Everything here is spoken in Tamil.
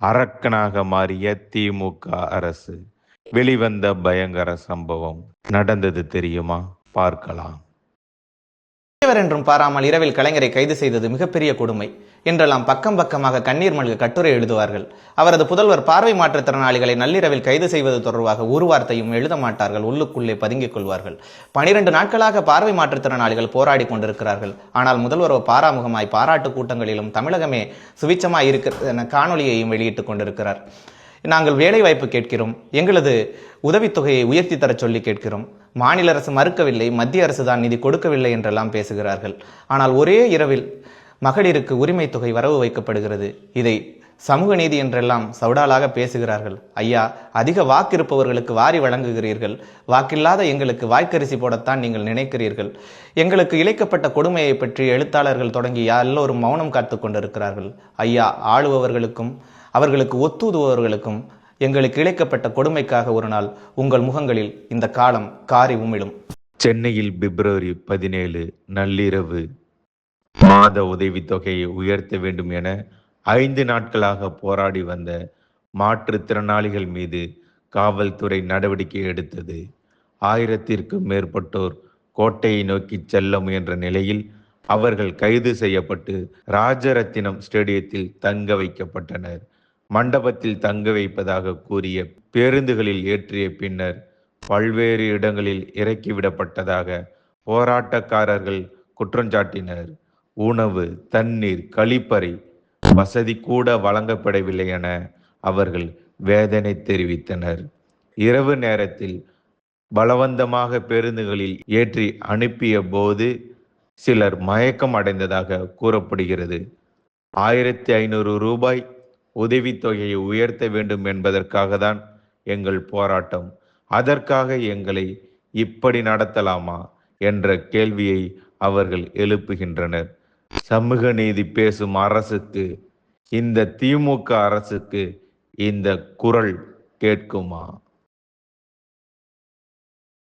அரக்கனாக மாறிய திமுக அரசு. வெளிவந்த பயங்கர சம்பவம் நடந்தது தெரியுமா? பார்க்கலாம். பெரியவர் என்றும் பாராமல் இரவில் கலைஞரை கைது செய்தது மிகப்பெரிய கொடுமை என்றெல்லாம் பக்கம் பக்கமாக கண்ணீர் மல்க கட்டுரை எழுதுவார்கள். அவரது புதல்வர் பார்வை மாற்றுத்திறனாளிகளை நள்ளிரவில் கைது செய்வது தொடர்பாக ஒரு வார்த்தையும் எழுத மாட்டார்கள், உள்ளுக்குள்ளே பதுங்கிக் கொள்வார்கள். 12 நாட்களாக பார்வை மாற்றுத்திறனாளிகள் போராடி கொண்டிருக்கிறார்கள். ஆனால் முதல்வரோ பாராமுகமாய் பாராட்டு கூட்டங்களிலும் தமிழகமே சுவிச்சமாய் இருக்கிறது என காணொலியையும் வெளியிட்டுக் கொண்டிருக்கிறார். நாங்கள் வேலை வாய்ப்பு கேட்கிறோம், எங்களது உதவித்தொகையை உயர்த்தி தர சொல்லி கேட்கிறோம், மாநில அரசு மறுக்கவில்லை, மத்திய அரசு தான் நிதி கொடுக்கவில்லை என்றெல்லாம் பேசுகிறார்கள். ஆனால் ஒரே இரவில் மகளிருக்கு உரிமை தொகை வரவு வைக்கப்படுகிறது. இதை சமூக நீதி என்றெல்லாம் சவுடாலாக பேசுகிறார்கள். ஐயா, அதிக வாக்கு இருப்பவர்களுக்கு வாரி வழங்குகிறீர்கள், வாக்கில்லாத எங்களுக்கு வாய்க்கரிசி போடத்தான் நீங்கள் நினைக்கிறீர்கள். எங்களுக்கு இழைக்கப்பட்ட கொடுமையை பற்றி எழுத்தாளர்கள் தொடங்கி எல்லோரும் மௌனம் காத்து கொண்டிருக்கிறார்கள். ஐயா, ஆளுபவர்களுக்கும் அவர்களுக்கு ஒத்துதுபவர்களுக்கும் எங்களுக்கு இழைக்கப்பட்ட கொடுமைக்காக ஒரு நாள் உங்கள் முகங்களில் இந்த காலம் காரி உமிழும். சென்னையில் பிப்ரவரி 17 நள்ளிரவு மாத உதவித்தொகையை உயர்த்த வேண்டும் என 5 நாட்களாக போராடி வந்த மாற்றுத்திறனாளிகள் மீது காவல்துறை நடவடிக்கை எடுத்தது. 1000த்திற்கும் மேற்பட்டோர் கோட்டையை நோக்கி செல்ல முயன்ற நிலையில் அவர்கள் கைது செய்யப்பட்டு ராஜரத்தினம் ஸ்டேடியத்தில் தங்க வைக்கப்பட்டனர். மண்டபத்தில் தங்க வைப்பதாக கூறிய பேருந்துகளில் ஏற்றிய பின்னர் பல்வேறு இடங்களில் இறக்கிவிடப்பட்டதாக போராட்டக்காரர்கள் குற்றஞ்சாட்டினர். உணவு, தண்ணீர், கழிப்பறை வசதி கூட வழங்கப்படவில்லை என அவர்கள் வேதனை தெரிவித்தனர். இரவு நேரத்தில் பலவந்தமாக பேருந்துகளில் ஏற்றி அனுப்பிய போது சிலர் மயக்கம் அடைந்ததாக கூறப்படுகிறது. 1500 ரூபாய் உதவித்தொகையை உயர்த்த வேண்டும் என்பதற்காக தான் எங்கள் போராட்டம். அதற்காக எங்களை இப்படி நடத்தலாமா என்ற கேள்வியை அவர்கள் எழுப்புகின்றனர். சமூக நீதி பேசும் அரசுக்கு, இந்த திமுக அரசுக்கு இந்த குரல் கேட்குமா?